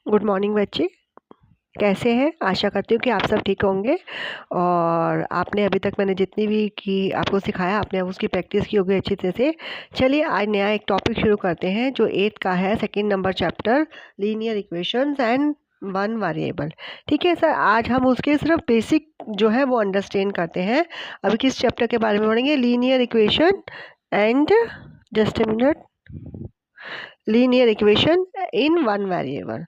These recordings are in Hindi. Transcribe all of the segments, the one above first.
गुड मॉर्निंग बच्चे, कैसे हैं? आशा करती हूँ कि आप सब ठीक होंगे। और आपने अभी तक मैंने जितनी भी की आपको सिखाया, आपने उसकी प्रैक्टिस की होगी अच्छी तरह से। चलिए आज नया एक टॉपिक शुरू करते हैं जो 8th का है, second number chapter, linear equations and one variable. ठीक है सर, आज हम उसके सिर्फ बेसिक जो है वो अंडरस्टैंड करते हैं। अभी किस चैप्टर के बारे में पढ़ेंगे? Linear equation and, just a minute, linear equation in one variable.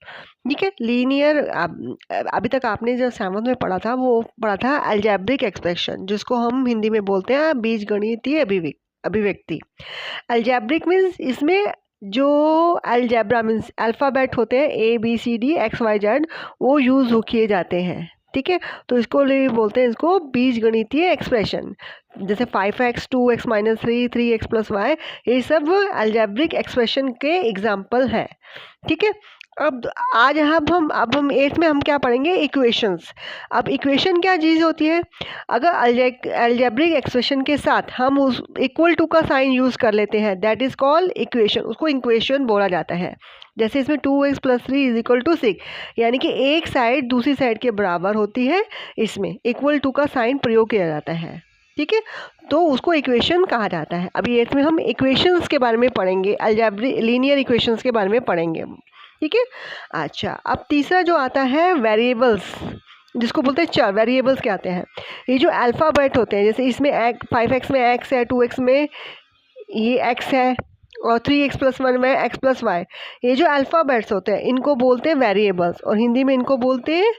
ठीक है, लीनियर अभी तक आपने जो 7th में पढ़ा था वो पढ़ा था अलजेब्रिक एक्सप्रेशन, जिसको हम हिंदी में बोलते हैं बीजगणितीय अभिव्यक्ति। अलजेब्रिक मीन्स इसमें जो अलजेब्रा मीन्स अल्फ़ाबेट होते हैं ABCD XYZ, वो यूज़ किए जाते हैं। ठीक है, तो इसको बोलते हैं इसको बीजगणितीय एक्सप्रेशन। जैसे 5x 2x - 3 3x + y, ये सब अलजेब्रिक एक्सप्रेशन के एग्जाम्पल हैं। ठीक है, अब अब हम 8th में हम क्या पढ़ेंगे? इक्वेशंस। अब इक्वेशन क्या चीज़ होती है? अगर अलजेब्रिक एक्सप्रेशन के साथ हम उस इक्वल टू का साइन यूज़ कर लेते हैं, दैट इज़ कॉल्ड इक्वेशन, उसको इक्वेशन बोला जाता है। जैसे इसमें 2x + 3 = 6, यानी कि एक साइड दूसरी साइड के बराबर होती है, इसमें इक्वल टू का साइन प्रयोग किया जाता है। ठीक है, तो उसको इक्वेशन कहा जाता है। अभी 8th में हम इक्वेशंस के बारे में पढ़ेंगे, अलजेब्रिक लीनियर इक्वेशंस के बारे में पढ़ेंगे। ठीक है, अच्छा, अब तीसरा जो आता है वेरिएबल्स, जिसको बोलते हैं चर। वेरिएबल्स क्या आते हैं? ये जो अल्फ़ाबेट होते हैं, जैसे इसमें 5x में x है, 2x में ये x है, और 3x + 1 में x + y। ये जो अल्फ़ाबेट्स होते हैं इनको बोलते हैं वेरिएबल्स, और हिंदी में इनको बोलते हैं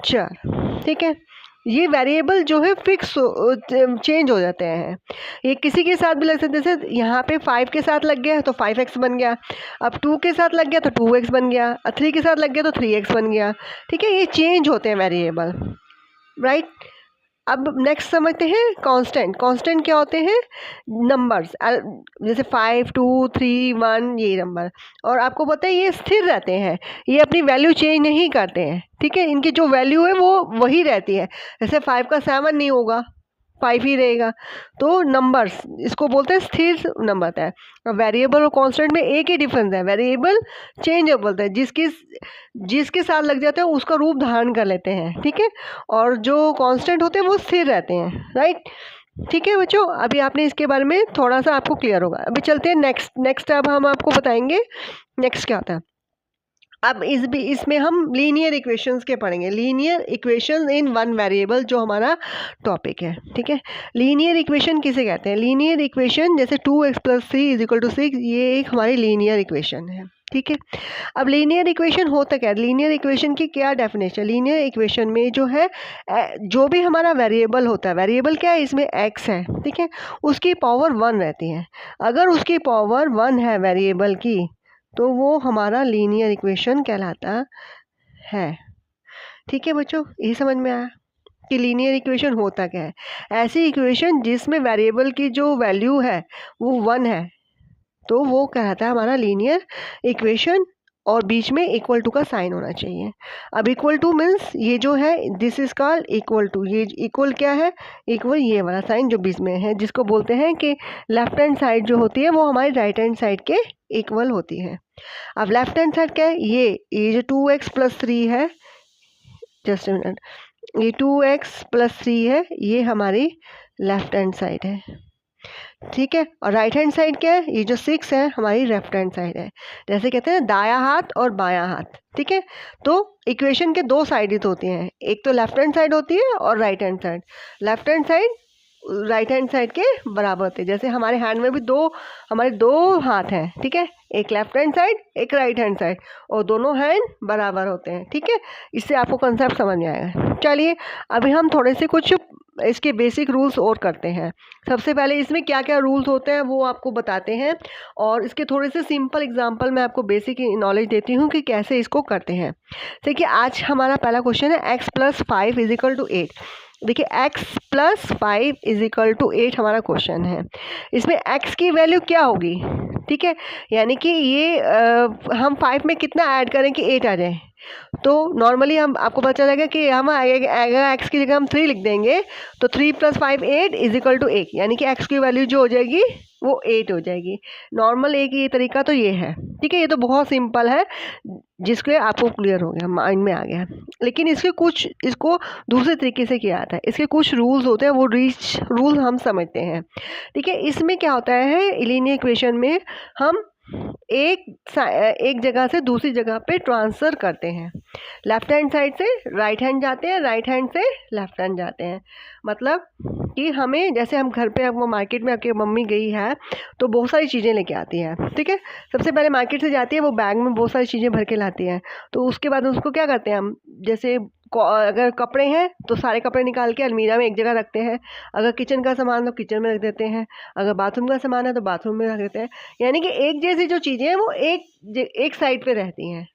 चर। ठीक है, ये वेरिएबल जो है फिक्स चेंज हो जाते हैं। ये किसी के साथ भी लग सकते हैं, जैसे यहाँ पे 5 के साथ लग गया तो 5x बन गया, अब 2 के साथ लग गया तो 2x बन गया, 3 के साथ लग गया तो 3x बन गया। ठीक है, ये चेंज होते हैं वेरिएबल, राइट। अब नेक्स्ट समझते हैं कांस्टेंट। कांस्टेंट क्या होते हैं? नंबर्स, जैसे 5 2 3 1, ये नंबर। और आपको पता है ये स्थिर रहते हैं, ये अपनी वैल्यू चेंज नहीं करते हैं। ठीक है, इनकी जो वैल्यू है वो वही रहती है। जैसे 5 का 7 नहीं होगा, 5 ही रहेगा। तो नंबर्स, इसको बोलते हैं स्थिर नंबर है। वेरिएबल और कांस्टेंट में एक ही डिफरेंस है, वेरिएबल चेंजेबल है, जिसके साथ लग जाते हैं उसका रूप धारण कर लेते हैं। ठीक है, और जो कांस्टेंट होते हैं वो स्थिर रहते हैं, राइट। ठीक है बच्चों, अभी आपने इसके बारे में थोड़ा सा आपको क्लियर होगा। अभी चलते हैं नेक्स्ट। अब हम आपको बताएंगे नेक्स्ट क्या होता है। अब इसमें हम लीनियर इक्वेशंस के पढ़ेंगे, linear equations in one variable, जो हमारा टॉपिक है। ठीक है, लीनियर इक्वेशन किसे कहते हैं? लीनियर इक्वेशन जैसे 2x + 3 = 6, ये एक हमारी लीनियर इक्वेशन है। ठीक है, अब लीनियर इक्वेशन होता क्या है? लीनियर इक्वेशन की क्या डेफिनेशन? लीनियर इक्वेशन में जो है जो भी हमारा वेरिएबल होता है, वेरिएबल क्या है? इसमें x है, ठीक है, उसकी पावर 1 रहती है। अगर उसकी पावर 1 है वेरिएबल की, तो वो हमारा लीनियर इक्वेशन कहलाता है। ठीक है बच्चों, यही समझ में आया कि लीनियर इक्वेशन होता क्या है? ऐसी इक्वेशन जिसमें वेरिएबल की जो वैल्यू है वो 1 है, तो वो कहलाता है हमारा लीनियर इक्वेशन, और बीच में इक्वल टू का साइन होना चाहिए। अब इक्वल टू मीन्स ये जो है, this is called equal to. ये इक्वल क्या है? इक्वल ये वाला साइन जो बीच में है, जिसको बोलते हैं कि लेफ्ट हैंड साइड जो होती है वो हमारी राइट हैंड साइड के इक्वल होती है। अब लेफ्ट हैंड साइड क्या है? ये जो 2x + 3 है, जस्ट अ मिनट, ये 2x + 3 है, ये हमारी लेफ्ट हैंड साइड है। ठीक है, और राइट हैंड साइड क्या है? ये जो 6 है हमारी लेफ्ट हैंड साइड है। जैसे कहते हैं दायां हाथ और बायां हाथ। ठीक है, तो इक्वेशन के दो साइड होती हैं, एक तो लेफ्ट हैंड साइड होती है और right hand side. Left hand side right hand side के बराबर होते हैं। जैसे हमारे हैंड में भी हमारे दो हाथ हैं, ठीक है, एक लेफ्ट हैंड साइड एक राइट हैंड साइड, और दोनों हैंड बराबर होते हैं। ठीक है, इससे आपको कंसेप्ट समझ में आएगा। चलिए अभी हम थोड़े से कुछ इसके बेसिक रूल्स और करते हैं। सबसे पहले इसमें क्या क्या रूल्स होते हैं वो आपको बताते हैं, और इसके थोड़े से सिंपल एग्जांपल मैं आपको बेसिक नॉलेज देती हूँ कि कैसे इसको करते हैं। देखिए आज हमारा पहला क्वेश्चन है x + 5 = 8। देखिए x + 5 = 8 हमारा क्वेश्चन है। इसमें x की वैल्यू क्या होगी? ठीक है, यानी कि ये हम 5 में कितना ऐड करें कि 8 आ जाए? तो नॉर्मली हम आपको पता चलेगा कि हम अगर x की जगह हम 3 लिख देंगे तो 3 + 5 8 = 1, यानी कि x की वैल्यू जो हो जाएगी वो 8 हो जाएगी। नॉर्मल एक ये तरीका तो ये है, ठीक है। ये तो बहुत सिंपल है, जिसके आपको क्लियर हो गया, माइंड में आ गया। लेकिन इसको दूसरे तरीके से किया जाता है, इसके कुछ रूल्स होते हैं, वो रूल हम समझते हैं, ठीक है। इसमें क्या होता है, लीनियर इक्वेशन में हम एक जगह से दूसरी जगह पे ट्रांसफ़र करते हैं। लेफ्ट हैंड साइड से राइट हैंड जाते हैं, राइट हैंड से लेफ्ट हैंड जाते हैं। मतलब कि हमें, जैसे हम घर पे, वो मार्केट में आपकी मम्मी गई है तो बहुत सारी चीज़ें लेके आती है, ठीक है। सबसे पहले मार्केट से जाती है, वो बैग में बहुत सारी चीज़ें भर के लाती है। तो उसके बाद उसको क्या करते हैं हम, जैसे अगर कपड़े हैं तो सारे कपड़े निकाल के अलमीरा में एक जगह रखते हैं, अगर किचन का सामान तो किचन में रख देते हैं, अगर बाथरूम का सामान है तो बाथरूम में रख देते हैं। यानी कि एक जैसी जो चीज़ें हैं वो एक साइड पे रहती हैं।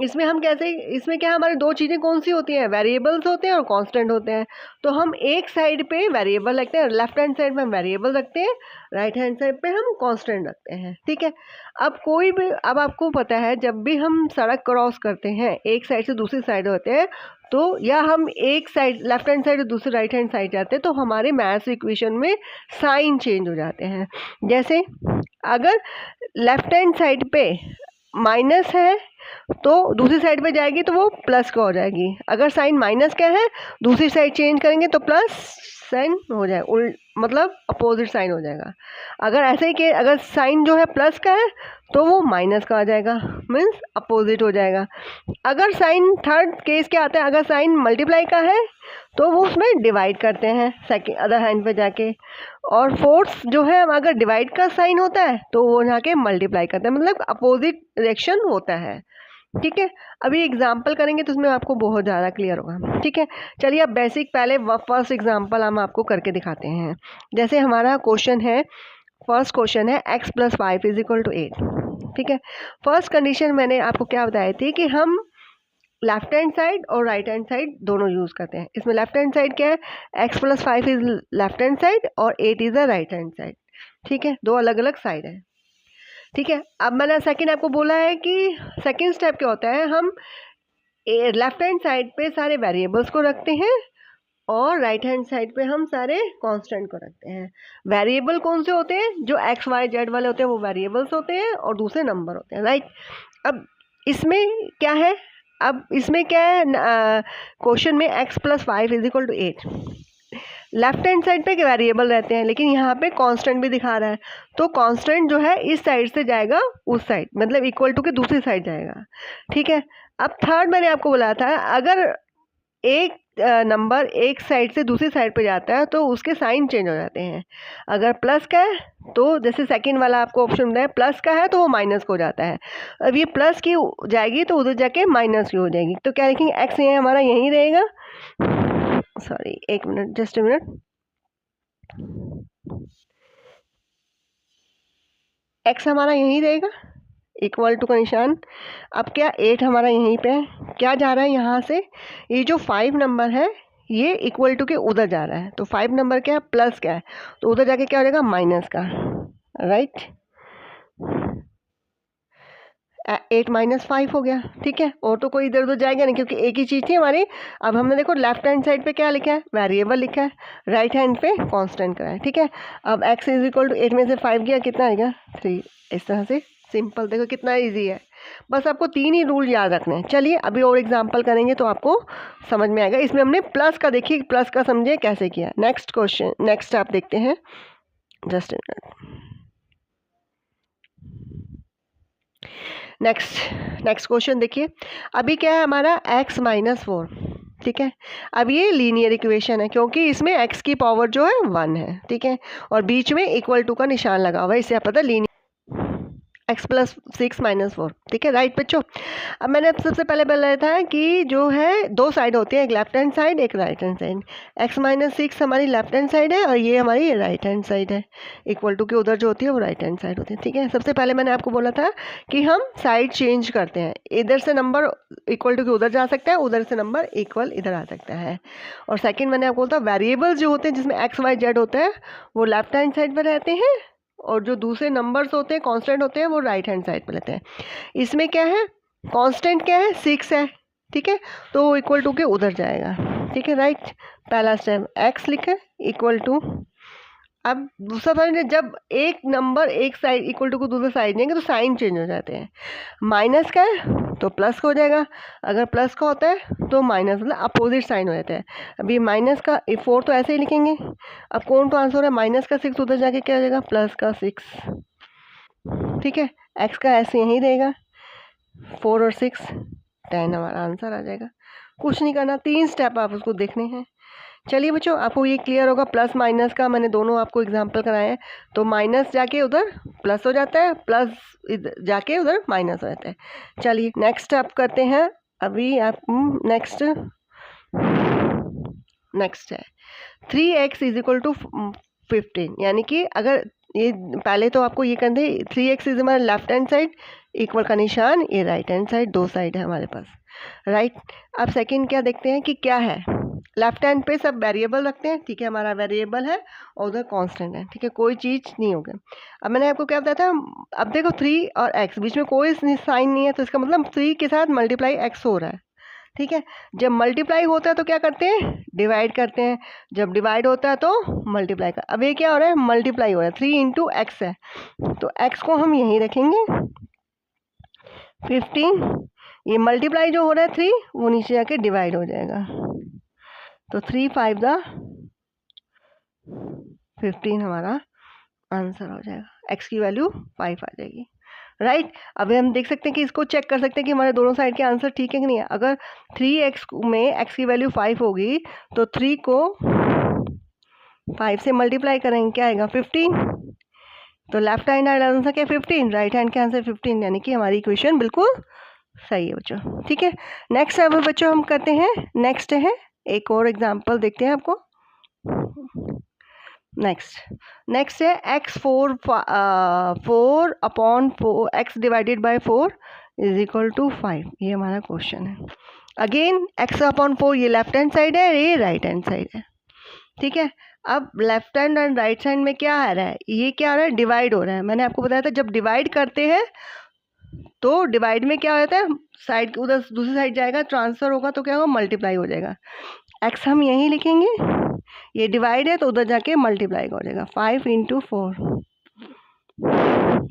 इसमें हम कैसे, इसमें क्या हमारी दो चीज़ें कौन सी होती हैं, वेरिएबल्स होते हैं और कांस्टेंट होते हैं। तो हम एक साइड पे वेरिएबल रखते हैं, लेफ्ट हैंड साइड में हम वेरिएबल रखते हैं, राइट हैंड साइड पे हम कांस्टेंट रखते हैं, ठीक है। अब आपको पता है, जब भी हम सड़क क्रॉस करते हैं, एक साइड से दूसरी साइड होते हैं, तो या हम एक साइड लेफ्ट हैंड साइड और दूसरी राइट हैंड साइड जाते हैं, तो हमारे मैथ्स इक्वेशन में साइन चेंज हो जाते हैं। जैसे अगर लेफ्ट हैंड साइड पे माइनस है तो दूसरी साइड पे जाएगी तो वो प्लस का हो जाएगी। अगर साइन माइनस का है, दूसरी साइड चेंज करेंगे तो प्लस साइन हो जाए, मतलब अपोजिट साइन हो जाएगा। अगर ऐसे ही अगर साइन जो है प्लस का है तो वो माइनस का आ जाएगा, मीन्स अपोजिट हो जाएगा। अगर साइन, थर्ड केस क्या आता है, अगर साइन मल्टीप्लाई का है तो वो उसमें डिवाइड करते हैं सेकेंड अदर हैंड पे जाके। और फोर्थ जो है, अगर डिवाइड का साइन होता है तो वो जाके मल्टीप्लाई करते हैं, मतलब अपोजिट रिएक्शन होता है, ठीक है। अभी एग्जाम्पल करेंगे तो उसमें आपको बहुत ज़्यादा क्लियर होगा, ठीक है। चलिए अब बेसिक पहले फर्स्ट एग्जाम्पल हम आपको करके दिखाते हैं। जैसे हमारा क्वेश्चन है, फर्स्ट क्वेश्चन है x + 5 = 8, ठीक है। फर्स्ट कंडीशन मैंने आपको क्या बताई थी कि हम लेफ्ट हैंड साइड और राइट हैंड साइड दोनों यूज़ करते हैं। इसमें लेफ्ट हैंड साइड क्या है, x + 5 is left hand side और 8 is the right hand side, ठीक है। दो अलग अलग साइड है, ठीक है। अब मैंने सेकंड आपको बोला है कि सेकंड स्टेप क्या होता है, हम लेफ्ट हैंड साइड पे सारे वेरिएबल्स को रखते हैं और राइट हैंड साइड पे हम सारे कांस्टेंट को रखते हैं। वेरिएबल कौन से होते हैं, जो x y z वाले होते हैं वो वेरिएबल्स होते हैं और दूसरे नंबर होते हैं, राइट। अब इसमें क्या है, क्वेश्चन में x + 5 = 8, लेफ्ट हैंड साइड पे वेरिएबल रहते हैं, लेकिन यहाँ पे कांस्टेंट भी दिखा रहा है। तो कांस्टेंट जो है इस साइड से जाएगा उस साइड, मतलब इक्वल टू के दूसरी साइड जाएगा, ठीक है। अब थर्ड मैंने आपको बोला था, अगर एक नंबर एक साइड से दूसरी साइड पे जाता है तो उसके साइन चेंज हो जाते हैं। अगर प्लस का है तो जैसे सेकंड वाला आपको ऑप्शन बताया, प्लस का है तो वो माइनस को हो जाता है। अब ये प्लस की जाएगी तो उधर जाके माइनस की हो जाएगी। तो क्या लिखेंगे, एक्स ये हमारा यहीं रहेगा, सॉरी एक minute, just a minute, x हमारा यहीं रहेगा, इक्वल टू का निशान। अब क्या 8 हमारा यहीं पे है, क्या जा रहा है यहाँ से, ये जो 5 नंबर है ये इक्वल टू के उधर जा रहा है। तो 5 नंबर क्या है, प्लस क्या है, तो उधर जाके क्या हो जाएगा, माइनस का, राइट। 8 - 5 हो गया, ठीक है। और तो कोई इधर उधर जाएगा नहीं क्योंकि एक ही चीज़ थी हमारी। अब हमने देखो लेफ्ट हैंड साइड पे क्या लिखा है, वेरिएबल लिखा है, राइट हैंड पे कांस्टेंट करा है, ठीक है। अब x = 8 में से 5 गया, कितना आएगा, 3। इस तरह से सिंपल, देखो कितना इजी है। बस आपको 3 ही रूल याद रखने हैं। चलिए अभी और एग्जांपल करेंगे तो आपको समझ में आएगा। इसमें हमने प्लस का, देखिए प्लस का समझे कैसे किया। नेक्स्ट क्वेश्चन, नेक्स्ट आप देखते हैं, जस्ट नेक्स्ट क्वेश्चन देखिए। अभी क्या है हमारा, x - 4, ठीक है। अब ये लीनियर इक्वेशन है क्योंकि इसमें x की पावर जो है 1 है, ठीक है, और बीच में इक्वल टू का निशान लगा हुआ है, इससे आप पता लीनियर, x + 6 - 4, ठीक है, राइट बच्चों। अब मैंने सबसे पहले बोला था कि जो है दो साइड होती है, एक लेफ्ट हैंड साइड एक राइट हैंड साइड। x - 6 हमारी लेफ्ट हैंड साइड है और ये हमारी राइट हैंड साइड है, इक्वल टू के उधर जो होती है वो राइट हैंड साइड होती है, ठीक है। सबसे पहले मैंने आपको बोला था कि हम साइड चेंज करते हैं, इधर से नंबर इक्वल टू के उधर जा सकता है, उधर से नंबर इक्वल इधर आ सकता है। और सेकेंड मैंने आपको बोला था वेरिएबल्स जो होते हैं जिसमें x y z होता है वो लेफ्ट हैंड साइड पर रहते हैं और जो दूसरे नंबर्स होते हैं कांस्टेंट होते हैं वो राइट हैंड साइड पे लेते हैं। इसमें क्या है, कांस्टेंट क्या है, 6 है, ठीक है, तो वो इक्वल टू के उधर जाएगा, ठीक है, राइट। पहला स्टेप x लिखा इक्वल टू, अब दूसरा साइन, जब एक नंबर एक साइड इक्वल टू को दूसरे साइड जाएंगे तो साइन चेंज हो जाते हैं। माइनस का है तो प्लस का हो जाएगा, अगर प्लस का होता है तो माइनस, मतलब अपोजिट साइन हो जाता है। अभी माइनस का 4 तो ऐसे ही लिखेंगे। अब कौन तो आंसर है, माइनस का 6 उधर जाके क्या हो जाएगा, प्लस का 6। ठीक है, एक्स का ऐसे यहीं रहेगा, 4 और 6 10 हमारा आंसर आ जाएगा। कुछ नहीं करना, 3 स्टेप आप उसको देखने हैं। चलिए बच्चों, आपको ये क्लियर होगा। प्लस माइनस का मैंने दोनों आपको एग्जांपल कराए हैं। तो माइनस जाके उधर प्लस हो जाता है, प्लस जाके उधर माइनस हो जाता है। चलिए नेक्स्ट आप करते हैं। अभी आप नेक्स्ट है 3x इज इक्वल टू 15, यानी कि अगर ये पहले तो आपको ये करना है, 3x इज हमारा लेफ्ट हैंड साइड, इक्वल का निशान, ये राइट हैंड साइड, दो साइड है हमारे पास, राइट। अब सेकंड क्या देखते हैं कि क्या है, लेफ्ट हैंड पे सब वेरिएबल रखते हैं, ठीक है, हमारा वेरिएबल है और उधर कांस्टेंट है, ठीक है, कोई चीज़ नहीं होगा। अब मैंने आपको क्या बताया था, अब देखो 3 और x बीच में कोई साइन नहीं है, तो इसका मतलब 3 के साथ मल्टीप्लाई x हो रहा है, ठीक है। जब मल्टीप्लाई होता है तो क्या करते हैं, डिवाइड करते हैं, जब डिवाइड होता है तो मल्टीप्लाई कर। अब ये क्या हो रहा है, मल्टीप्लाई हो रहा है, 3 इंटू एक्स है, तो x को हम यहीं रखेंगे 15। ये मल्टीप्लाई जो हो रहा है 3, वो नीचे जाके डिवाइड हो जाएगा, तो 3 5 द 15 हमारा आंसर हो जाएगा। x की वैल्यू 5 आ जाएगी, राइट। अभी हम देख सकते हैं कि इसको चेक कर सकते हैं कि हमारे दोनों साइड के आंसर ठीक है कि नहीं है। अगर 3x में x की वैल्यू 5 होगी तो 3 को 5 से मल्टीप्लाई करेंगे, क्या आएगा 15। तो लेफ्ट हैंड आंसर क्या 15, राइट हैंड के आंसर 15, यानी कि हमारी इक्वेशन बिल्कुल सही है बच्चों, ठीक है। नेक्स्ट अब बच्चों हम करते हैं, नेक्स्ट है एक और एग्जाम्पल देखते हैं आपको। नेक्स्ट है x 4 upon 4 x divided by 4 is equal to 5, ये हमारा क्वेश्चन है। अगेन x अपॉन 4 ये लेफ्ट हैंड साइड है, ये राइट हैंड साइड है, ठीक है। अब left hand and right side में क्या आ रहा है, ये क्या आ रहा है, डिवाइड हो रहा है। मैंने आपको बताया था जब डिवाइड करते हैं तो डिवाइड में क्या होता है, साइड उधर दूसरी साइड जाएगा, ट्रांसफर होगा तो क्या होगा, मल्टीप्लाई हो जाएगा। x हम यहीं लिखेंगे, ये डिवाइड है तो उधर जाके मल्टीप्लाई हो जाएगा, 5 इंटू 4,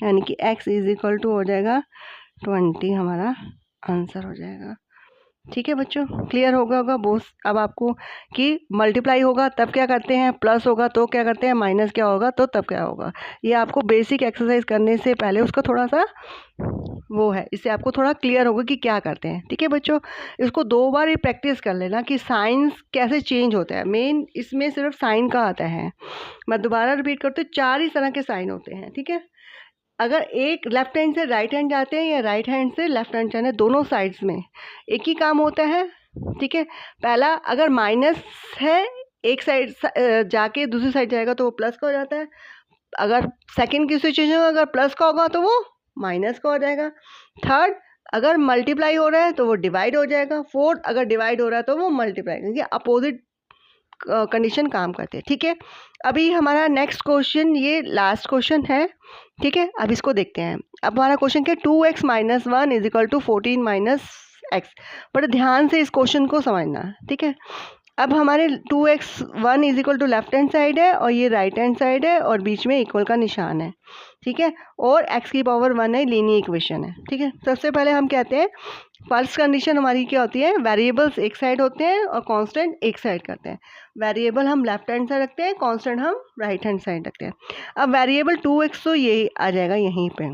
यानी कि x इज इक्वल टू हो जाएगा 20, हमारा आंसर हो जाएगा। ठीक है बच्चों, क्लियर होगा बोस अब आपको कि मल्टीप्लाई होगा तब क्या करते हैं, प्लस होगा तो क्या करते हैं, माइनस क्या होगा तो तब क्या होगा। ये आपको बेसिक एक्सरसाइज करने से पहले उसका थोड़ा सा वो है, इससे आपको थोड़ा क्लियर होगा कि क्या करते हैं। ठीक है बच्चों, इसको 2 बार ही प्रैक्टिस कर लेना कि साइंस कैसे चेंज होता है। मेन इसमें सिर्फ साइन का आता है, मैं दोबारा रिपीट करती हूँ, 4 ही तरह के साइन होते हैं। ठीक है, अगर एक लेफ्ट हैंड से राइट हैंड जाते हैं या राइट हैंड से लेफ्ट हैंड जाने, दोनों साइड्स में एक ही काम होता है। ठीक है, पहला अगर माइनस है एक साइड जाके दूसरी साइड जाएगा तो वो प्लस का हो जाता है। अगर सेकंड की सिचुएशन में अगर प्लस का होगा तो वो माइनस का हो जाएगा। थर्ड, अगर मल्टीप्लाई हो रहा है तो वो डिवाइड हो जाएगा। फोर्थ, अगर डिवाइड हो रहा है तो वो मल्टीप्लाई, क्योंकि अपोजिट कंडीशन काम करते हैं। ठीक है, अभी हमारा नेक्स्ट क्वेश्चन, ये लास्ट क्वेश्चन है। ठीक है, अब इसको देखते हैं। अब हमारा क्वेश्चन क्या, 2x minus 1 is equal to 14 minus x. बड़े ध्यान से इस क्वेश्चन को समझना। ठीक है, अब हमारे 2x 1 is equal to left hand side है और ये राइट हैंड साइड है और बीच में इक्वल का निशान है। ठीक है, और x की पावर 1 है, लीनियर इक्वेशन है। ठीक है, सबसे पहले हम कहते हैं फर्स्ट कंडीशन हमारी क्या होती है, वेरिएबल्स एक साइड होते हैं और कांस्टेंट एक साइड करते हैं। वेरिएबल हम लेफ्ट हैंड साइड रखते हैं, कांस्टेंट हम राइट हैंड साइड रखते हैं। अब वेरिएबल 2x तो ये आ जाएगा यहीं पे।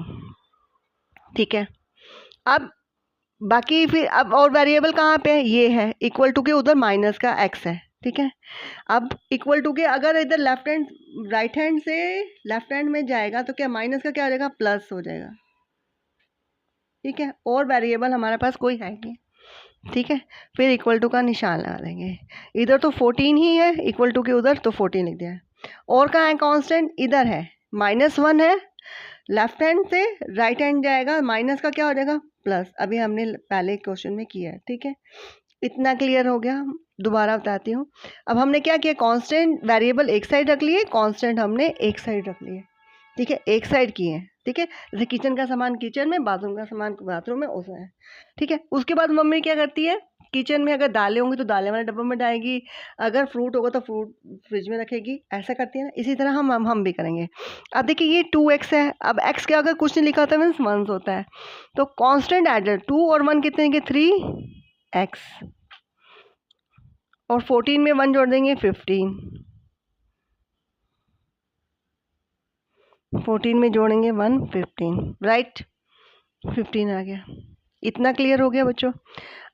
ठीक है, अब बाकी फिर अब और वेरिएबल कहाँ पे है, ये है, इक्वल टू के उधर माइनस का x है। ठीक है, अब इक्वल टू के अगर इधर लेफ्ट हैंड राइट हैंड से लेफ्ट हैंड में जाएगा तो क्या माइनस का क्या हो जाएगा, प्लस हो जाएगा। ठीक है, और वेरिएबल हमारे पास कोई है नहीं। ठीक है, फिर इक्वल टू का निशान लगा देंगे। इधर तो 14 ही है, इक्वल टू के उधर तो 14 लिख दिया है। और कहाँ है कांस्टेंट, इधर है, -1 है, लेफ्ट हैंड से राइट हैंड जाएगा, माइनस का क्या हो जाएगा, प्लस। अभी हमने पहले क्वेश्चन में किया है। ठीक है, इतना क्लियर हो गया। दोबारा बताती हूँ। अब हमने क्या किया, कांस्टेंट वेरिएबल एक साइड रख लिए, कांस्टेंट हमने एक साइड रख लिए। ठीक है, एक साइड किए हैं। ठीक है, जैसे किचन का सामान किचन में, बाथरूम का सामान बाथरूम में उसमें है। ठीक है, उसके बाद मम्मी क्या करती है, किचन में अगर दालें होंगी तो दालें वाले डब्बे में डालेगी, अगर फ्रूट होगा तो फ्रूट फ्रिज में रखेगी, ऐसा करती है ना। इसी तरह हम भी करेंगे। अब देखिए ये 2x है, अब x के अगर कुछ नहीं लिखा होता मीन्स 1 होता है, तो कांस्टेंट एडर 2 और 1 कितने के 3x, और 14 में 1 जोड़ देंगे 15, 14 में जोड़ेंगे 1 15, राइट 15 आ गया। इतना क्लियर हो गया बच्चों।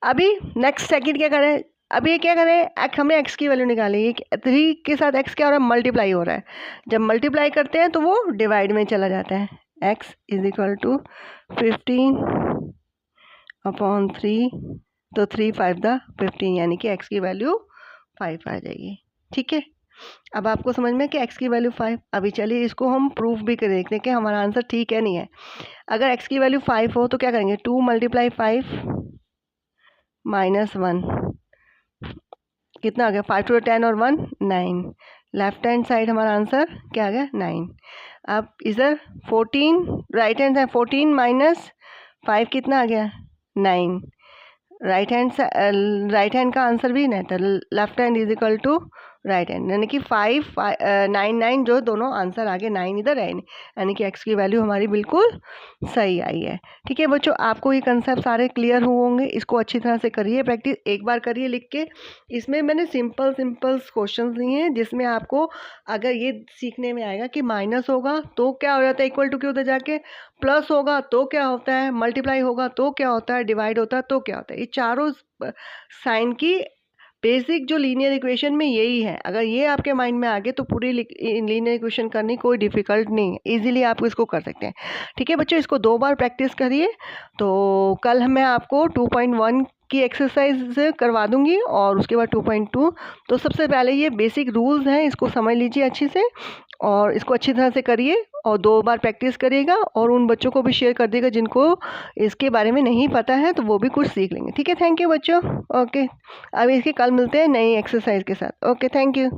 अभी नेक्स्ट सेकंड क्या करें, अभी ये क्या करें, हमें x की वैल्यू निकाली, ये 3 के साथ x क्या हो रहा है, मल्टीप्लाई हो रहा है। जब मल्टीप्लाई करते हैं तो वो डिवाइड में चला जाता है। x इज इक्वल टू 15/3, तो 3 5 15, यानी कि x की वैल्यू 5 आ जाएगी। ठीक है, अब आपको समझ में कि x की वैल्यू 5। अभी चलिए इसको हम प्रूफ भी कर देख लें कि हमारा आंसर ठीक है नहीं है। अगर x की वैल्यू 5 हो तो क्या करेंगे, 2 × 5 - 1 कितना आ गया, 5 to 10 और 1 9, लेफ्ट हैंड साइड हमारा आंसर क्या आ गया 9। अब इधर 14 राइट हैंड साइड, 14 - 5 कितना आ गया 9, राइट हैंड का आंसर भी नहीं था, left hand is equal to right hand, यानी कि 5 9 9 जो दोनों आंसर आगे 9 इधर है, यानी कि x की वैल्यू हमारी बिल्कुल सही आई है। ठीक है बच्चों, आपको ये कंसेप्ट सारे क्लियर हुए होंगे। इसको अच्छी तरह से करिए प्रैक्टिस, एक बार करिए लिख के। इसमें मैंने सिंपल क्वेश्चन दिए हैं जिसमें आपको अगर ये सीखने में आएगा कि माइनस होगा तो क्या हो जाता है इक्वल टू के उधर जाके, प्लस होगा तो क्या होता है, मल्टीप्लाई होगा तो क्या होता है, डिवाइड होता है तो क्या होता है, ये चारों साइन की बेसिक जो लीनियर इक्वेशन में यही है। अगर ये आपके माइंड में आ गए तो पूरी लीनियर इक्वेशन करनी कोई डिफ़िकल्ट नहीं है, इजीली आप इसको कर सकते हैं। ठीक है बच्चों, इसको 2 बार प्रैक्टिस करिए। तो कल मैं आपको 2.1 की एक्सरसाइज करवा दूंगी और उसके बाद 2.2। तो सबसे पहले ये बेसिक रूल्स हैं, इसको समझ लीजिए अच्छे से और इसको अच्छी तरह से करिए और 2 बार प्रैक्टिस करिएगा और उन बच्चों को भी शेयर कर दिएगा जिनको इसके बारे में नहीं पता है, तो वो भी कुछ सीख लेंगे। ठीक है, थैंक यू बच्चों। ओके, अब इसके कल मिलते हैं नई एक्सरसाइज के साथ। Okay, thank you.